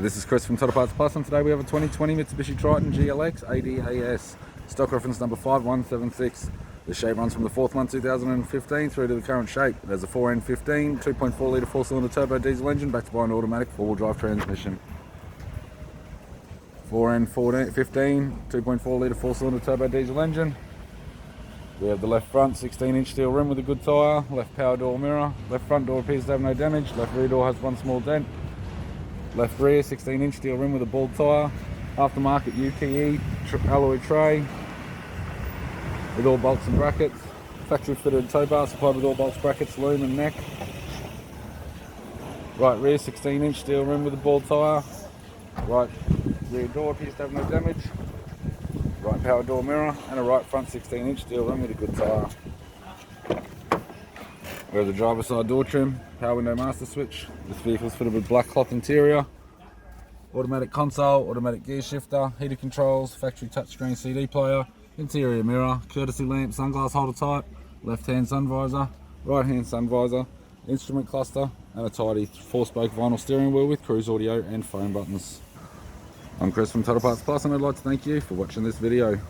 This is Chris from Total Parts Plus, and today we have a 2020 Mitsubishi Triton GLX ADAS. Stock reference number 5176. The shape runs from the 4th month 2015 through to the current shape. It has a 4N15 2.4 litre 4-cylinder turbo diesel engine backed by an automatic 4-wheel drive transmission. 4N15 2.4 litre 4-cylinder turbo diesel engine. We have the left front 16-inch steel rim with a good tyre, left power door mirror, left front door appears to have no damage, left rear door has one small dent, left rear 16-inch steel rim with a bald tyre, aftermarket UTE alloy tray with all bolts and brackets, factory fitted tow bar supplied with all bolts, brackets, loom and neck. Right rear 16-inch steel rim with a bald tyre, right rear door appears to have no damage, right power door mirror and a right front 16-inch steel rim with a good tyre. We have the driver's side door trim, power window master switch. This vehicle is fitted with black cloth interior, automatic console, automatic gear shifter, heated controls, factory touchscreen CD player, interior mirror, courtesy lamp, sunglass holder type, left hand sun visor, right hand sun visor, instrument cluster and a tidy 4-spoke vinyl steering wheel with cruise audio and phone buttons. I'm Chris from Total Parts Plus, and I'd like to thank you for watching this video.